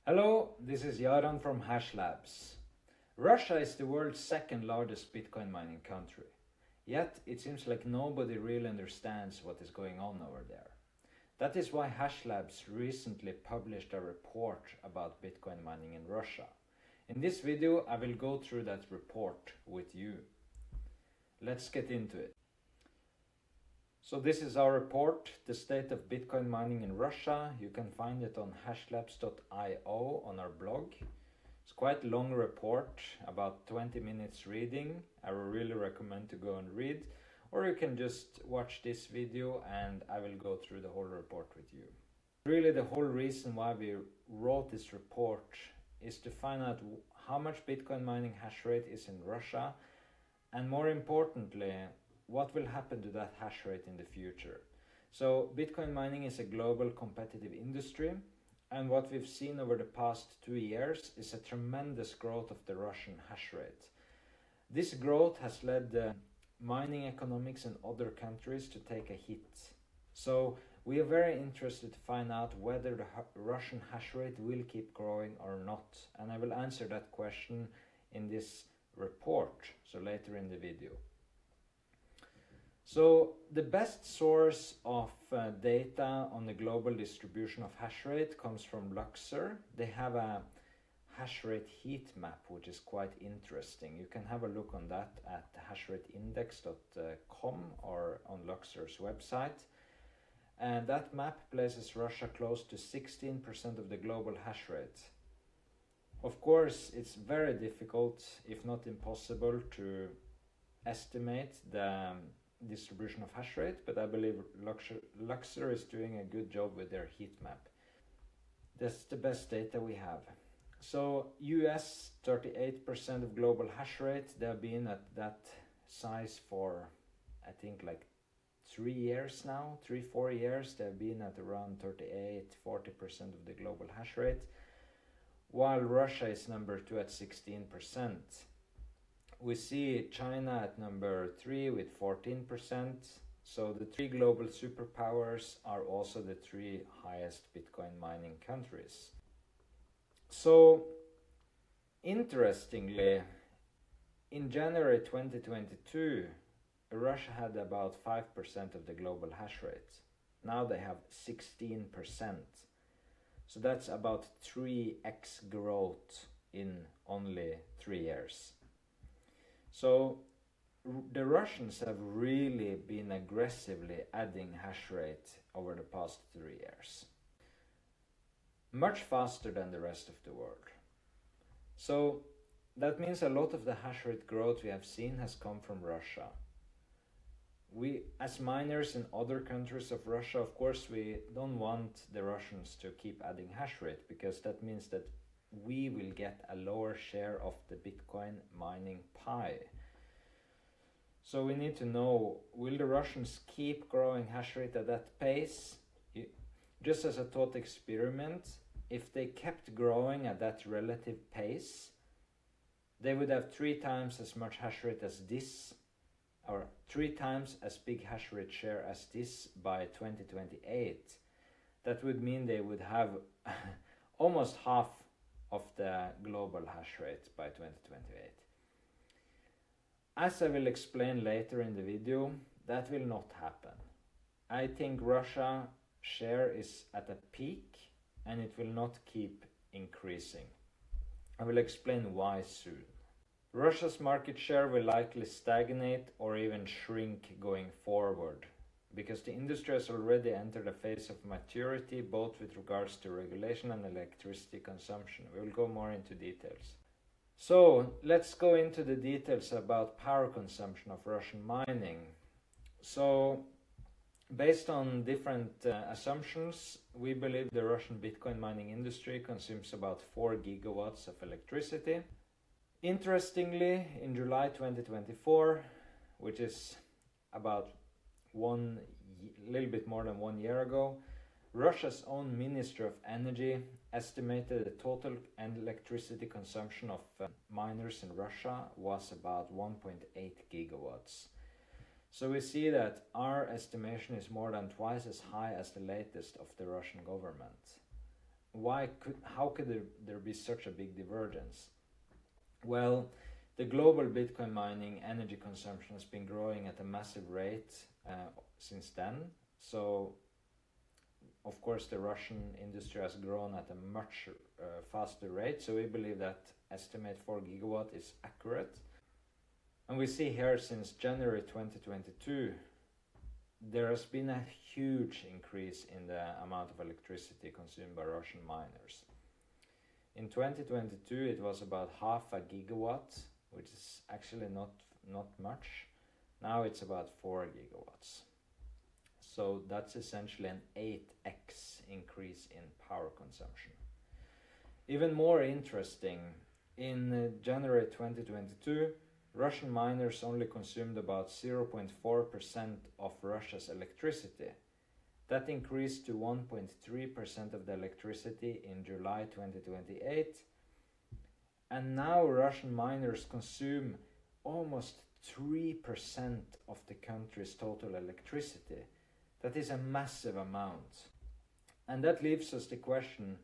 Hello, this is Yaran from Hashlabs. Russia is the world's second largest Bitcoin mining country. Yet it seems like nobody really understands what is going on over there. That is why Hashlabs recently published a report about Bitcoin mining in Russia. In this video, I will go through that report with you. Let's get into it. So this is our report, the state of Bitcoin mining in Russia. You can find it on hashlabs.io on our blog. It's quite a long report, about 20 minutes reading. I will really recommend to go and read, or you can just watch this video and I will go through the whole report with you. Really the whole reason why we wrote this report is to find out how much Bitcoin mining hash rate is in Russia, and more importantly, what will happen to that hash rate in the future. So Bitcoin mining is a global competitive industry, and what we've seen over the past 2 years is a tremendous growth of the Russian hash rate. This growth has led the mining economics in other countries to take a hit. So we are very interested to find out whether the Russian hash rate will keep growing or not, and I will answer that question in this report, so later in the video. So the best source of data on the global distribution of hash rate comes from Luxor. They have a hash rate heat map, which is quite interesting. You can have a look on that at hashrateindex.com or on Luxor's website. And that map places Russia close to 16% of the global hash rate. Of course, it's very difficult, if not impossible, to estimate the distribution of hash rate, but I believe Luxor is doing a good job with their heat map. That's the best data we have. So US 38% of global hash rate. They have been at that size for I think like 3 years now, 3-4 years. They've been at around 38-40% of the global hash rate, while Russia is number 2 at 16%. We see China at number 3 with 14%. So the 3 global superpowers are also the 3 highest Bitcoin mining countries. So interestingly, in January 2022, Russia had about 5% of the global hash rate. Now they have 16%. So that's about 3x growth in only 3 years. So the Russians have really been aggressively adding hash rate over the past 3 years. Much faster than the rest of the world. So that means a lot of the hash rate growth we have seen has come from Russia. We, as miners in other countries of Russia, of course, we don't want the Russians to keep adding hash rate, because that means that we will get a lower share of the Bitcoin mining pie. So we need to know, will the Russians keep growing hash rate at that pace? Just as a thought experiment, if they kept growing at that relative pace, they would have 3 times as much hash rate as this, or 3 times as big hash rate share as this by 2028. That would mean they would have almost half of the global hash rate by 2028. As I will explain later in the video, that will not happen. I think Russia's share is at a peak and it will not keep increasing. I will explain why soon. Russia's market share will likely stagnate or even shrink going forward, because the industry has already entered a phase of maturity, both with regards to regulation and electricity consumption. We will go more into details. So let's go into the details about power consumption of Russian mining. So based on different assumptions, we believe the Russian Bitcoin mining industry consumes about 4 gigawatts of electricity. Interestingly, in July 2024, which is about a little bit more than 1 year ago, Russia's own Ministry of Energy estimated the total electricity consumption of miners in Russia was about 1.8 gigawatts. So we see that our estimation is more than twice as high as the latest of the Russian government. how could there be such a big divergence? Well, the global Bitcoin mining energy consumption has been growing at a massive rate since then. So, of course, the Russian industry has grown at a much faster rate. So we believe that estimate 4 gigawatt is accurate. And we see here since January 2022, there has been a huge increase in the amount of electricity consumed by Russian miners. In 2022, it was about half a gigawatt, which is actually not much. Now it's about 4 gigawatts. So that's essentially an 8x increase in power consumption. Even more interesting, in January 2022, Russian miners only consumed about 0.4% of Russia's electricity. That increased to 1.3% of the electricity in July 2028. And now Russian miners consume almost 3% of the country's total electricity. That is a massive amount. And that leaves us the question,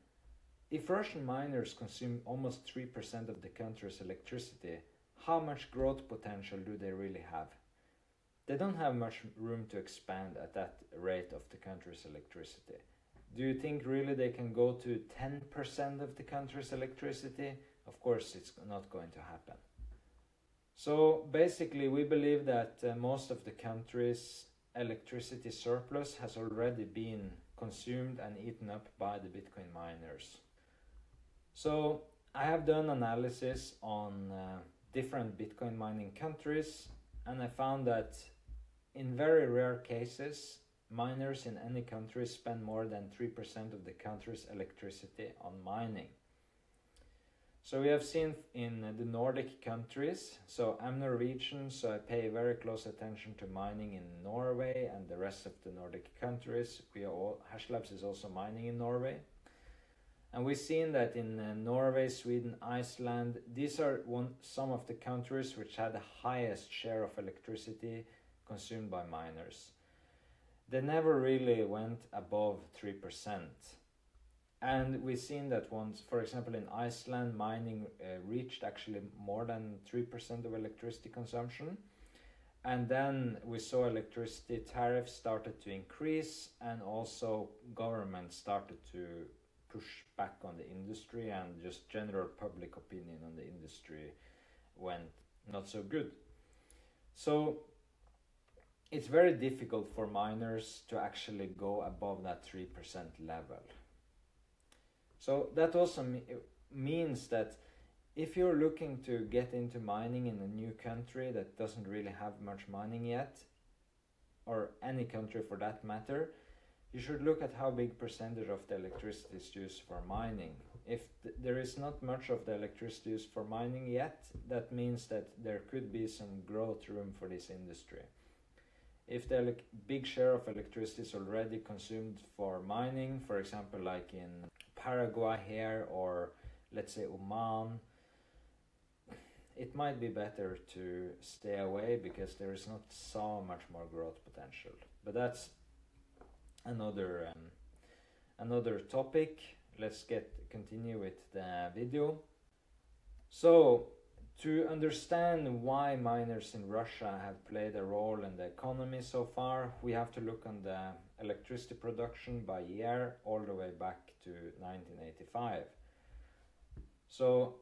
if Russian miners consume almost 3% of the country's electricity, how much growth potential do they really have? They don't have much room to expand at that rate of the country's electricity. Do you think really they can go to 10% of the country's electricity? Of course, it's not going to happen. So basically, we believe that most of the country's electricity surplus has already been consumed and eaten up by the Bitcoin miners. So I have done analysis on different Bitcoin mining countries, and I found that in very rare cases, miners in any country spend more than 3% of the country's electricity on mining. So we have seen in the Nordic countries, so I'm Norwegian, so I pay very close attention to mining in Norway and the rest of the Nordic countries. Hashlabs is also mining in Norway. And we've seen that in Norway, Sweden, Iceland, these are some of the countries which had the highest share of electricity consumed by miners. They never really went above 3%. And we've seen that once, for example, in Iceland, mining reached actually more than 3% of electricity consumption. And then we saw electricity tariffs started to increase, and also government started to push back on the industry, and just general public opinion on the industry went not so good. So it's very difficult for miners to actually go above that 3% level. So that also means that if you're looking to get into mining in a new country that doesn't really have much mining yet, or any country for that matter, you should look at how big percentage of the electricity is used for mining. If there is not much of the electricity used for mining yet, that means that there could be some growth room for this industry. If the big share of electricity is already consumed for mining, for example, like in Paraguay here, or let's say Oman, it might be better to stay away because there is not so much more growth potential. But that's another topic. Let's continue with the video. So to understand why miners in Russia have played a role in the economy so far, we have to look on the electricity production by year all the way back to 1985. So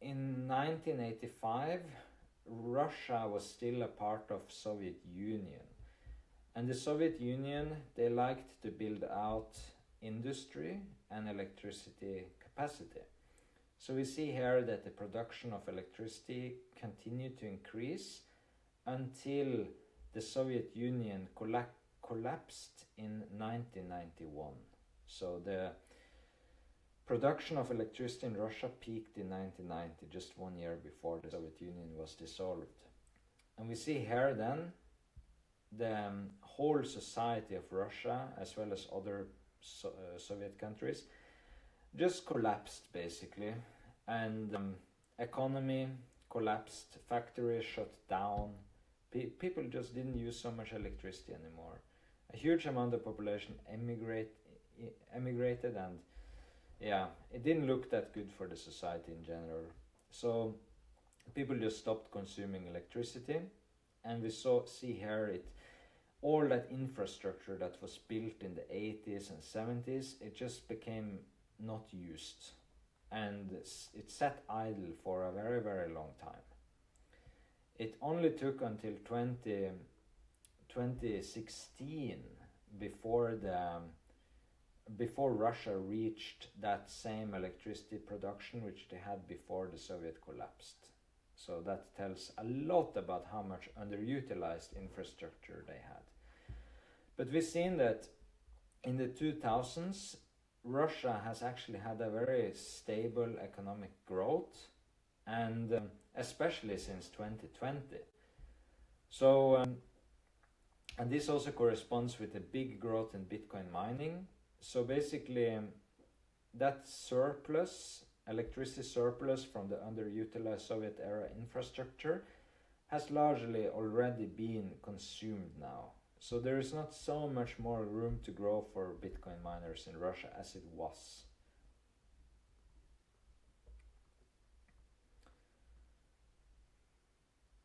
in 1985, Russia was still a part of Soviet Union. And the Soviet Union, they liked to build out industry and electricity capacity. So we see here that the production of electricity continued to increase until the Soviet Union collapsed in 1991. So the production of electricity in Russia peaked in 1990, just 1 year before the Soviet Union was dissolved. And we see here then the whole society of Russia, as well as other Soviet countries, just collapsed basically, and economy collapsed, factories shut down, people just didn't use so much electricity anymore. A huge amount of population emigrated, and yeah, it didn't look that good for the society in general. So people just stopped consuming electricity, and we see here all that infrastructure that was built in the 80s and 70s, it just became not used, and it sat idle for a very, very long time. It only took until 2016 before Russia reached that same electricity production which they had before the Soviet collapsed. So that tells a lot about how much underutilized infrastructure they had. But we've seen that in the 2000s, Russia has actually had a very stable economic growth, and especially since 2020. So, and this also corresponds with a big growth in Bitcoin mining. So basically, that surplus, electricity surplus from the underutilized Soviet era infrastructure has largely already been consumed now. So there is not so much more room to grow for Bitcoin miners in Russia as it was.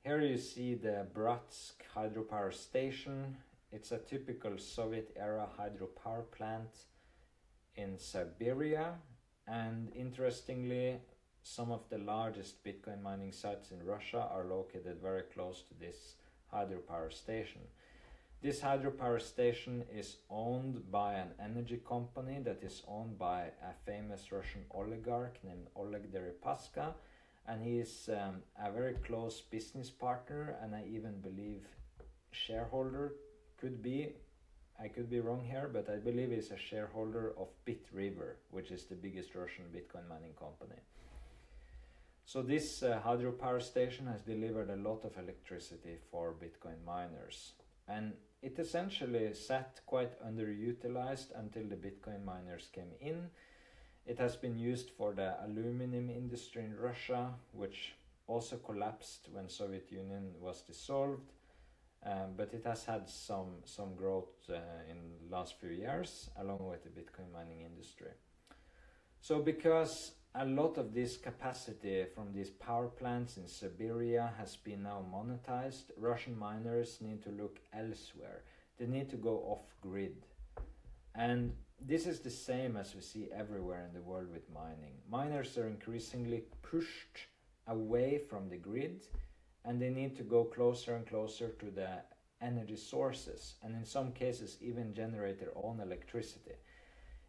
Here you see the Bratsk hydropower station. It's a typical Soviet-era hydropower plant in Siberia, and interestingly, some of the largest Bitcoin mining sites in Russia are located very close to this hydropower station. This hydropower station is owned by an energy company that is owned by a famous Russian oligarch named Oleg Deripaska, and he is a very close business partner, and I even believe shareholder. Could be, I could be wrong here, but I believe he's a shareholder of BitRiver, which is the biggest Russian Bitcoin mining company. So this hydropower station has delivered a lot of electricity for Bitcoin miners, and it essentially sat quite underutilized until the Bitcoin miners came in. It has been used for the aluminum industry in Russia, which also collapsed when Soviet Union was dissolved. But it has had some growth in the last few years, along with the Bitcoin mining industry. So because a lot of this capacity from these power plants in Siberia has been now monetized, Russian miners need to look elsewhere. They need to go off-grid. And this is the same as we see everywhere in the world with mining. Miners are increasingly pushed away from the grid, and they need to go closer and closer to the energy sources, and in some cases even generate their own electricity.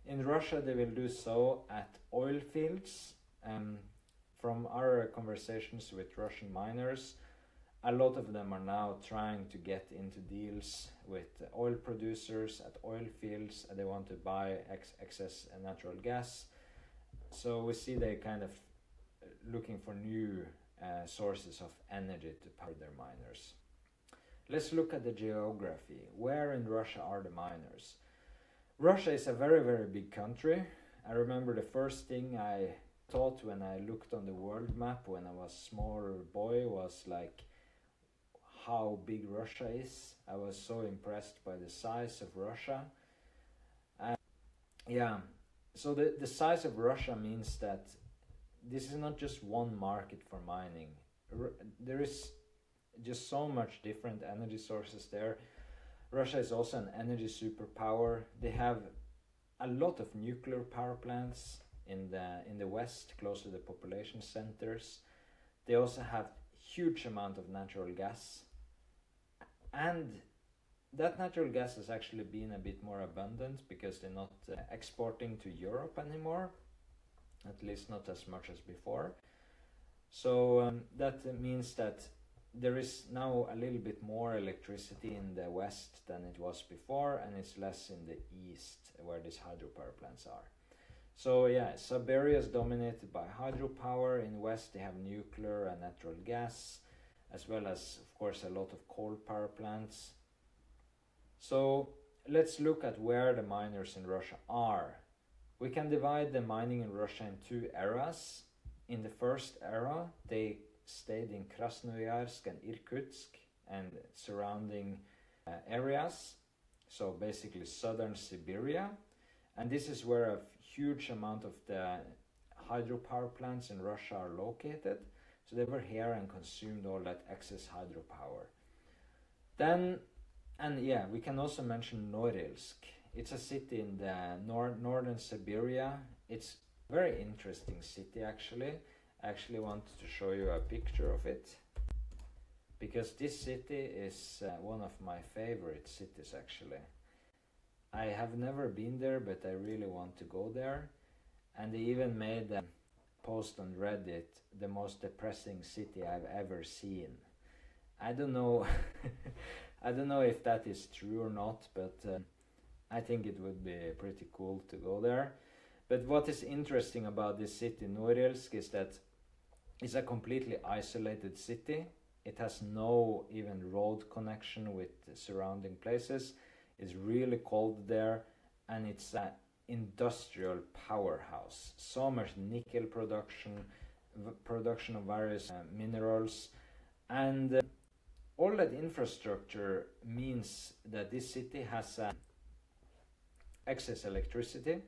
In Russia they will do so at oil fields. From our conversations with Russian miners, a lot of them are now trying to get into deals with oil producers at oil fields, and they want to buy excess natural gas. So we see they kind of looking for new sources of energy to power their miners. Let's look at the geography. Where in Russia are the miners? Russia is a very, very big country. I remember the first thing I thought when I looked on the world map when I was a small boy was like how big Russia is. I was so impressed by the size of Russia. So the size of Russia means that this is not just one market for mining. There is just so much different energy sources there. Russia is also an energy superpower. They have a lot of nuclear power plants in the west, close to the population centers. They also have huge amount of natural gas, and that natural gas has actually been a bit more abundant because they're not exporting to Europe anymore, at least not as much as before. So that means that there is now a little bit more electricity in the west than it was before, and it's less in the east where these hydropower plants are. So yeah, Siberia is dominated by hydropower. In west they have nuclear and natural gas, as well as of course a lot of coal power plants. So let's look at where the miners in Russia are. We can divide the mining in Russia in two eras. In the first era, they stayed in Krasnoyarsk and Irkutsk and surrounding areas, so basically southern Siberia. And this is where a huge amount of the hydropower plants in Russia are located. So they were here and consumed all that excess hydropower. Then, and yeah, we can also mention Norilsk. It's a city in the northern Siberia. It's a very interesting city actually. I actually wanted to show you a picture of it, because this city is one of my favorite cities actually. I have never been there, but I really want to go there. And they even made a post on Reddit, the most depressing city I've ever seen. I don't know I don't know if that is true or not, but I think it would be pretty cool to go there. But what is interesting about this city, Norilsk, is that it's a completely isolated city. It has no even road connection with the surrounding places. It's really cold there, and it's an industrial powerhouse. So much nickel production of various minerals, and all that infrastructure means that this city has excess electricity.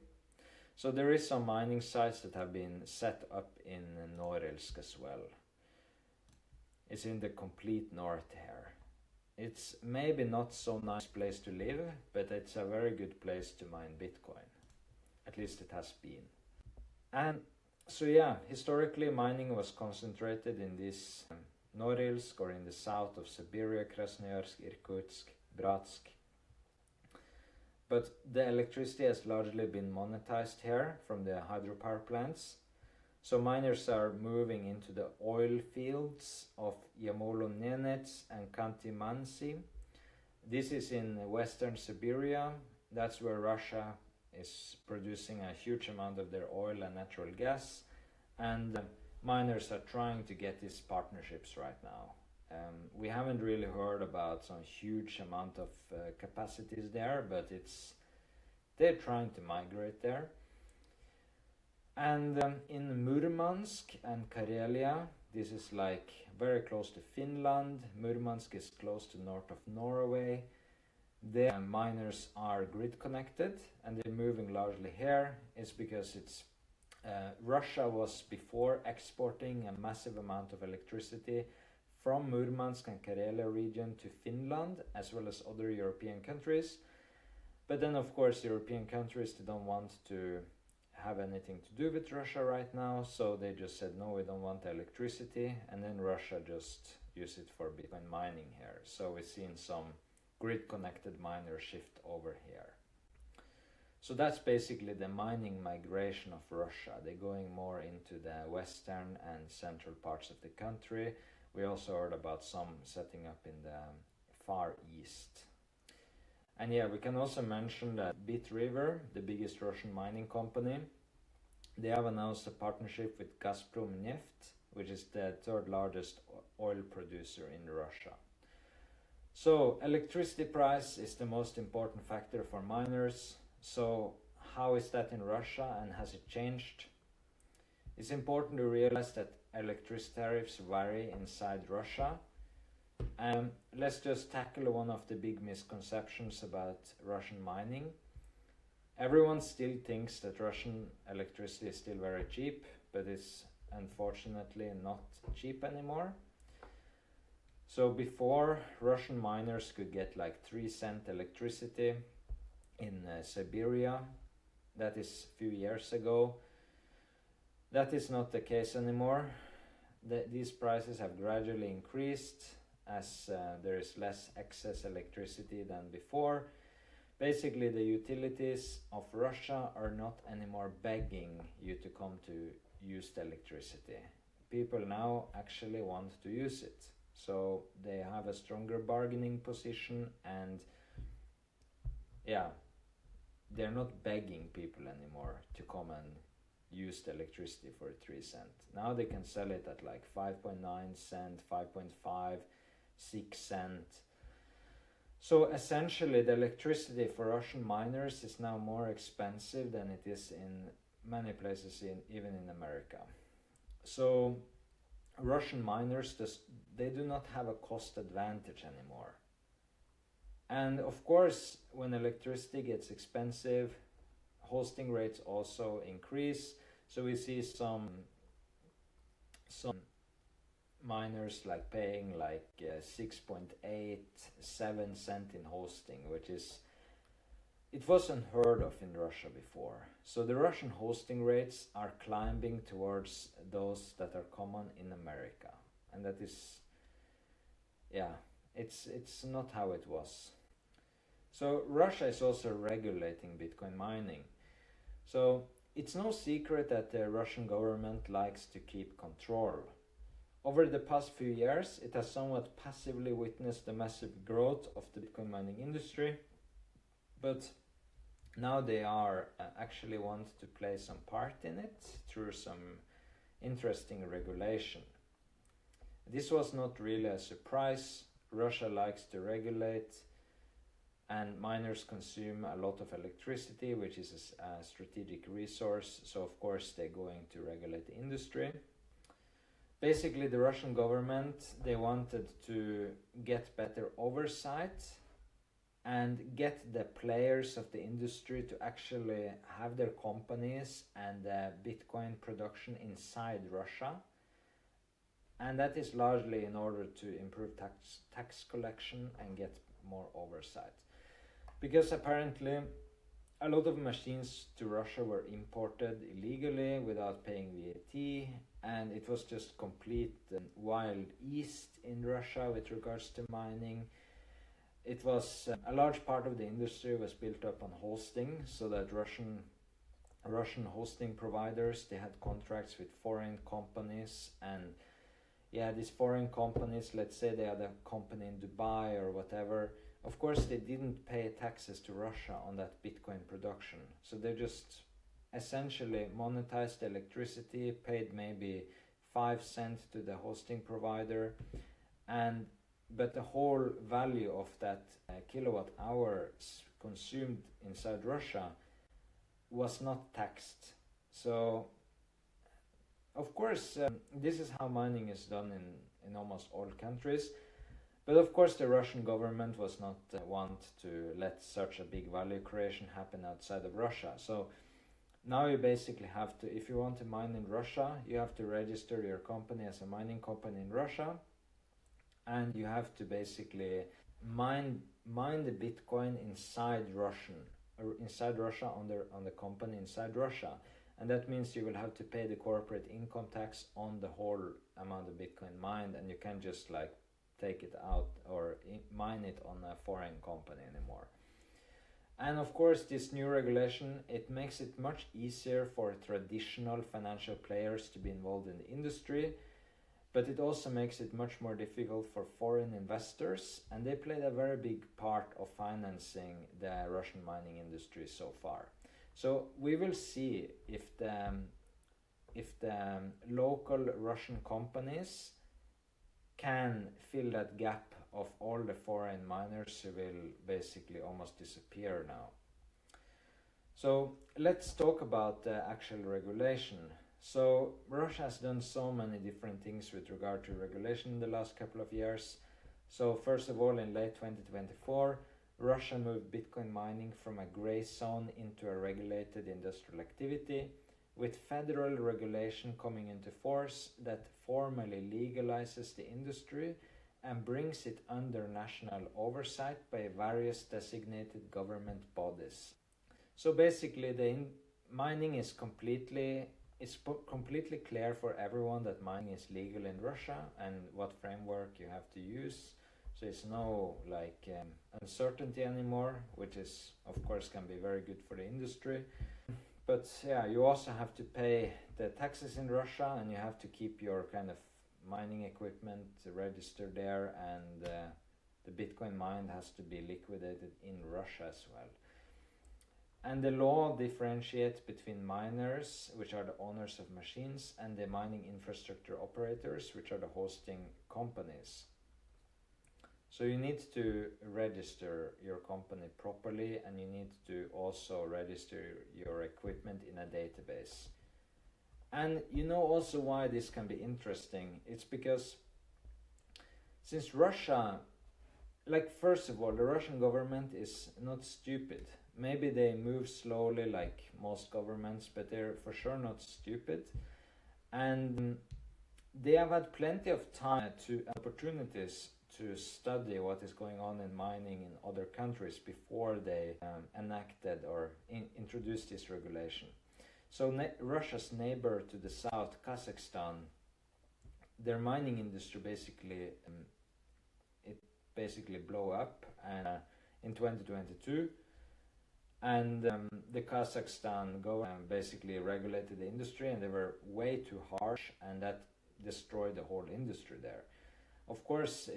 So there is some mining sites that have been set up in Norilsk as well. It's in the complete north here. It's maybe not so nice place to live, but it's a very good place to mine Bitcoin. At least it has been. And so yeah, historically mining was concentrated in this Norilsk, or in the south of Siberia, Krasnoyarsk, Irkutsk, Bratsk. But the electricity has largely been monetized here from the hydropower plants. So miners are moving into the oil fields of Yamolo-Nenets and Khanty-Mansi. This is in western Siberia. That's where Russia is producing a huge amount of their oil and natural gas. And miners are trying to get these partnerships right now. We haven't really heard about some huge amount of capacities there, but they're trying to migrate there. And in Murmansk and Karelia, this is like very close to Finland. Murmansk is close to north of Norway. The miners are grid connected, and they're moving largely here. It's because Russia was before exporting a massive amount of electricity from Murmansk and Karelia region to Finland, as well as other European countries. But then of course European countries, they don't want to have anything to do with Russia right now, so they just said no, we don't want electricity, and then Russia just used it for Bitcoin mining here. So we've seen some grid connected miners shift over here. So that's basically the mining migration of Russia. They're going more into the western and central parts of the country. We also heard about some setting up in the Far East. And yeah, we can also mention that BitRiver, the biggest Russian mining company, they have announced a partnership with Gazprom Neft, which is the third largest oil producer in Russia. So electricity price is the most important factor for miners. So how is that in Russia, and has it changed? It's important to realize that electricity tariffs vary inside Russia. Let's just tackle one of the big misconceptions about Russian mining. Everyone still thinks that Russian electricity is still very cheap, but it's unfortunately not cheap anymore. So before, Russian miners could get like 3-cent electricity in Siberia. That is a few years ago. That is not the case anymore. These prices have gradually increased as there is less excess electricity than before. Basically, the utilities of Russia are not anymore begging you to come to use the electricity. People now actually want to use it. So they have a stronger bargaining position, and yeah, they're not begging people anymore to come and use the electricity for 3 cents. Now they can sell it at like 5.9 cent, 5.5, 6 cent. So essentially the electricity for Russian miners is now more expensive than it is in many places, even in America. So Russian miners, they do not have a cost advantage anymore. And of course, when electricity gets expensive, hosting rates also increase. So we see some miners like paying like 6.87 cent in hosting, which is, it wasn't heard of in Russia before. So the Russian hosting rates are climbing towards those that are common in America, and that is, yeah, it's not how it was. So Russia is also regulating Bitcoin mining. So it's no secret that the Russian government likes to keep control. Over the past few years, it has somewhat passively witnessed the massive growth of the Bitcoin mining industry, but now they are actually want to play some part in it through some interesting regulation. This was not really a surprise. Russia likes to regulate, and miners consume a lot of electricity, which is a strategic resource, so of course they're going to regulate the industry. Basically, the Russian government, they wanted to get better oversight and get the players of the industry to actually have their companies and Bitcoin production inside Russia. And that is largely in order to improve tax collection and get more oversight. Because apparently a lot of machines to Russia were imported illegally without paying VAT, and it was just complete wild east in Russia with regards to mining. It was a large part of the industry was built up on hosting, so that Russian hosting providers, they had contracts with foreign companies, and yeah, these foreign companies, let's say they had a company in Dubai or whatever, of course they didn't pay taxes to Russia on that Bitcoin production. So they just essentially monetized the electricity, paid maybe 5 cents to the hosting provider, but the whole value of that kilowatt hour consumed inside Russia was not taxed. So of course this is how mining is done in almost all countries. But of course the Russian government was not want to let such a big value creation happen outside of Russia. So now you basically have to, if you want to mine in Russia, you have to register your company as a mining company in Russia, and you have to basically mine the Bitcoin inside Russia on the company inside Russia. And that means you will have to pay the corporate income tax on the whole amount of Bitcoin mined, and you can't just like take it out or mine it on a foreign company anymore. And of course this new regulation, it makes it much easier for traditional financial players to be involved in the industry, but it also makes it much more difficult for foreign investors, and they played a very big part of financing the Russian mining industry so far. So we will see if the local Russian companies can fill that gap of all the foreign miners who will basically almost disappear now. So let's talk about the actual regulation. So Russia has done so many different things with regard to regulation in the last couple of years. So first of all, in late 2024, Russia moved Bitcoin mining from a gray zone into a regulated industrial activity, with federal regulation coming into force that formally legalizes the industry and brings it under national oversight by various designated government bodies. So basically mining is completely clear for everyone that mining is legal in Russia and what framework you have to use. So it's no uncertainty anymore, which is of course can be very good for the industry. But yeah, you also have to pay the taxes in Russia, and you have to keep your kind of mining equipment registered there, and the Bitcoin mined has to be liquidated in Russia as well. And the law differentiates between miners, which are the owners of machines, and the mining infrastructure operators, which are the hosting companies. So you need to register your company properly, and you need to also register your equipment in a database. And you know also why this can be interesting. It's because since Russia, first of all, the Russian government is not stupid. maybe they move slowly like most governments, but they're for sure not stupid. And they have had plenty of time to opportunities to study what is going on in mining in other countries before they enacted or introduced this regulation. So Russia's neighbor to the south, Kazakhstan, their mining industry basically blow up in 2022, and the Kazakhstan government basically regulated the industry, and they were way too harsh, and that destroyed the whole industry there. Of course,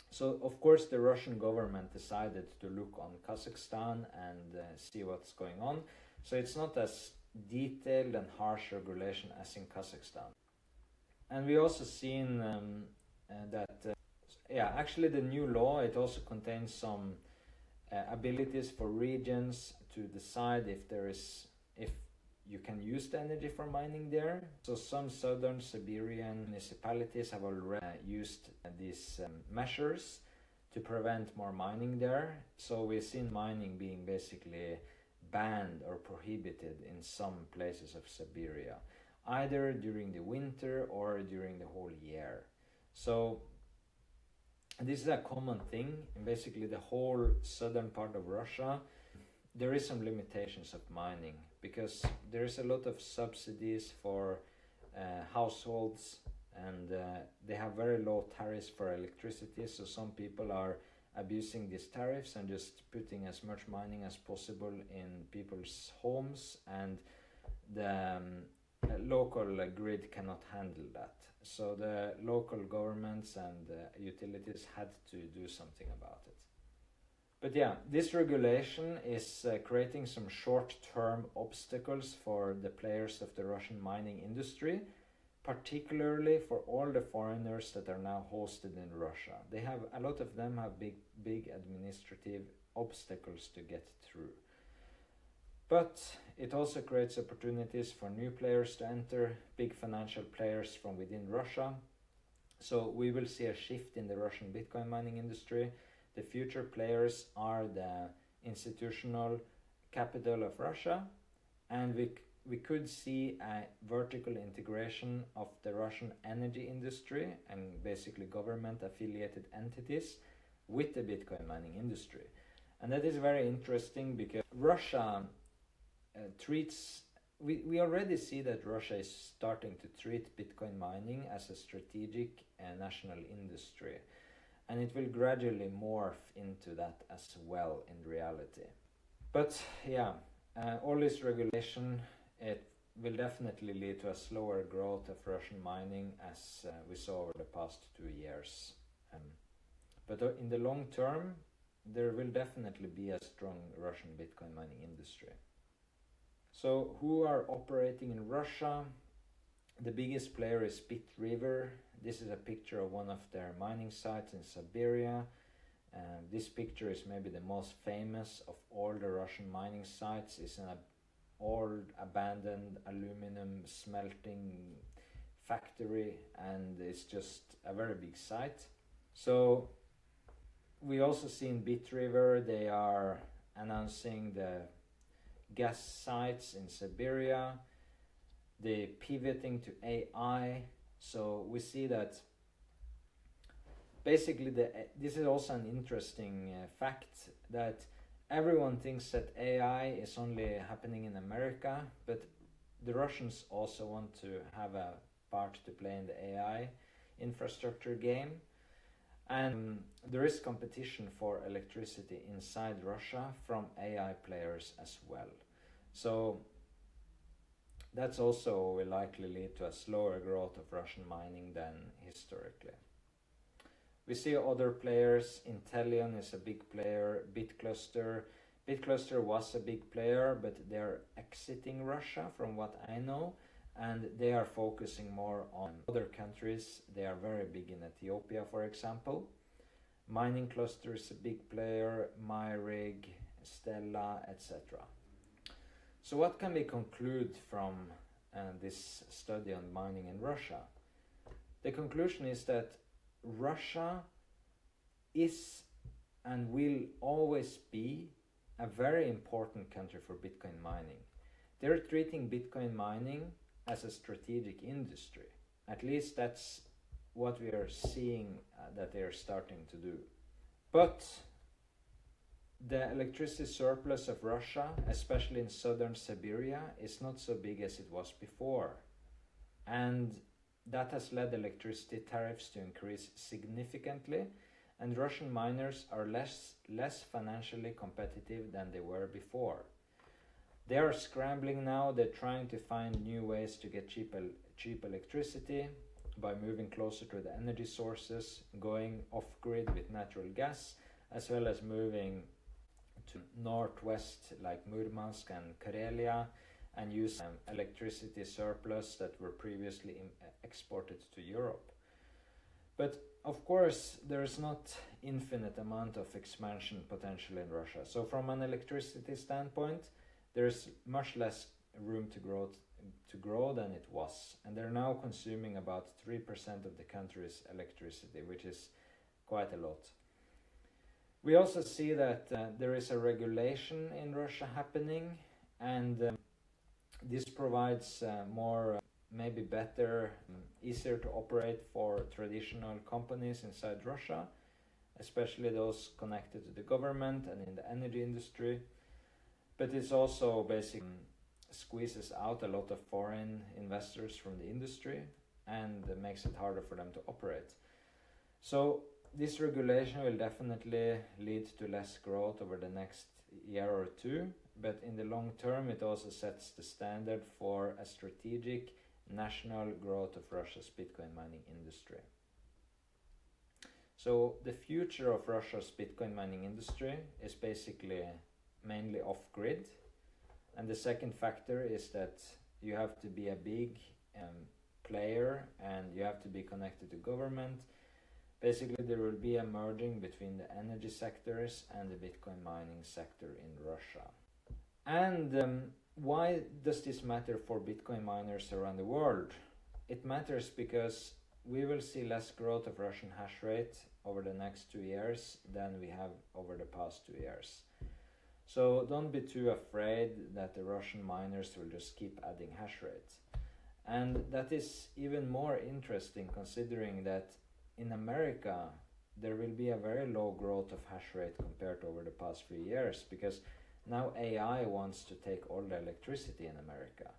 so of course the Russian government decided to look on Kazakhstan and see what's going on. So it's not as detailed and harsh regulation as in Kazakhstan. And we also seen actually the new law, it also contains some abilities for regions to decide if you can use the energy for mining there. So some southern Siberian municipalities have already used these measures to prevent more mining there. So we've seen mining being basically banned or prohibited in some places of Siberia, either during the winter or during the whole year. So this is a common thing in basically the whole southern part of Russia. There is some limitations of mining because there is a lot of subsidies for households, and they have very low tariffs for electricity. So some people are abusing these tariffs and just putting as much mining as possible in people's homes, and the local grid cannot handle that. So the local governments and utilities had to do something about it. But yeah, this regulation is creating some short-term obstacles for the players of the Russian mining industry, particularly for all the foreigners that are now hosted in Russia. A lot of them have big administrative obstacles to get through. But it also creates opportunities for new players to enter, big financial players from within Russia. So we will see a shift in the Russian Bitcoin mining industry. The future players are the institutional capital of Russia, and we could see a vertical integration of the Russian energy industry and basically government affiliated entities with the Bitcoin mining industry. And that is very interesting because Russia we already see that Russia is starting to treat Bitcoin mining as a strategic national industry, and it will gradually morph into that as well in reality. But yeah, all this regulation, it will definitely lead to a slower growth of Russian mining as we saw over the past 2 years. But in the long term, there will definitely be a strong Russian Bitcoin mining industry. So who are operating in Russia? The biggest player is Bitriver. This is a picture of one of their mining sites in Siberia. This picture is maybe the most famous of all the Russian mining sites. It's an old abandoned aluminum smelting factory, and it's just a very big site. So we also see in Bitriver they are announcing the gas sites in Siberia. They're pivoting to AI. So we see that basically this is also an interesting fact that everyone thinks that AI is only happening in America, but the Russians also want to have a part to play in the AI infrastructure game. And there is competition for electricity inside Russia from AI players as well. So that's also will likely lead to a slower growth of Russian mining than historically. We see other players. Intellion is a big player. Bitcluster was a big player, but they're exiting Russia from what I know, and they are focusing more on other countries. They are very big in Ethiopia, for example. Mining Cluster is a big player, Myrig, Stella, etc. So what can we conclude from this study on mining in Russia? The conclusion is that Russia is and will always be a very important country for Bitcoin mining. They're treating Bitcoin mining as a strategic industry. At least that's what we are seeing that they are starting to do. But the electricity surplus of Russia, especially in southern Siberia, is not so big as it was before. And that has led electricity tariffs to increase significantly, and Russian miners are less financially competitive than they were before. They are scrambling now. They're trying to find new ways to get cheap electricity by moving closer to the energy sources, going off-grid with natural gas, as well as moving to northwest like Murmansk and Karelia, and use electricity surplus that were previously exported to Europe. But of course, there is not infinite amount of expansion potential in Russia. So from an electricity standpoint, there's much less room to grow than it was, and they're now consuming about 3% of the country's electricity, which is quite a lot. We also see that there is a regulation in Russia happening, and this provides more, maybe better, easier to operate for traditional companies inside Russia, especially those connected to the government and in the energy industry. But it's also basically squeezes out a lot of foreign investors from the industry and makes it harder for them to operate. So this regulation will definitely lead to less growth over the next year or two, but in the long term it also sets the standard for a strategic national growth of Russia's Bitcoin mining industry. So the future of Russia's Bitcoin mining industry is basically mainly off-grid, and the second factor is that you have to be a big player and you have to be connected to government. Basically, there will be a merging between the energy sectors and the Bitcoin mining sector in Russia. And why does this matter for Bitcoin miners around the world? It matters because we will see less growth of Russian hash rate over the next 2 years than we have over the past 2 years. So don't be too afraid that the Russian miners will just keep adding hash rate. And that is even more interesting considering that in America there will be a very low growth of hash rate compared to over the past few years, because now AI wants to take all the electricity in America.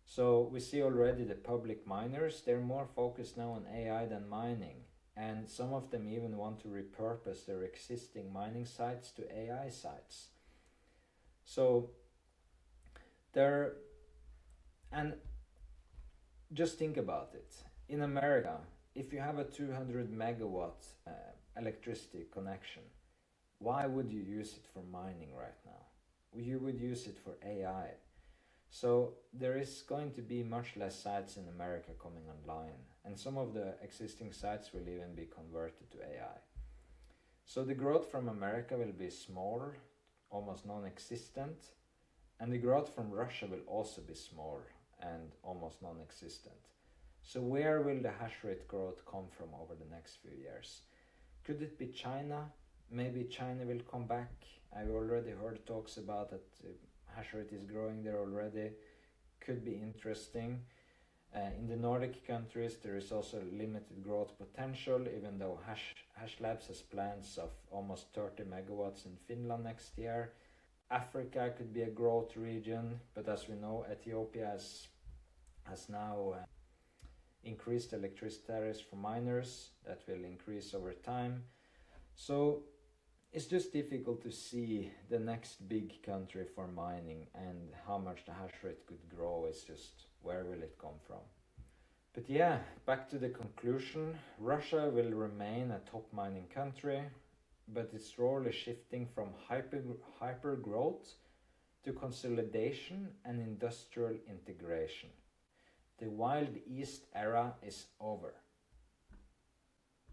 So we see already the public miners, they're more focused now on AI than mining. And some of them even want to repurpose their existing mining sites to AI sites. So and just think about it. In America, if you have a 200 megawatt electricity connection, why would you use it for mining right now? You would use it for AI. So there is going to be much less sites in America coming online, and some of the existing sites will even be converted to AI. So the growth from America will be small, almost non-existent, and the growth from Russia will also be small and almost non-existent. So where will the hash rate growth come from over the next few years? Could it be China? Maybe China will come back. I've already heard talks about that hash rate is growing there already. Could be interesting. In the Nordic countries, there is also limited growth potential, even though Hashlabs has plans of almost 30 megawatts in Finland next year. Africa could be a growth region, but as we know, Ethiopia has now increased electricity tariffs for miners. That will increase over time. So it's just difficult to see the next big country for mining, and how much the hash rate could grow is just where will it come from. But yeah, back to the conclusion. Russia will remain a top mining country, but it's slowly shifting from hyper growth to consolidation and industrial integration. The Wild East era is over.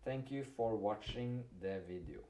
Thank you for watching the video.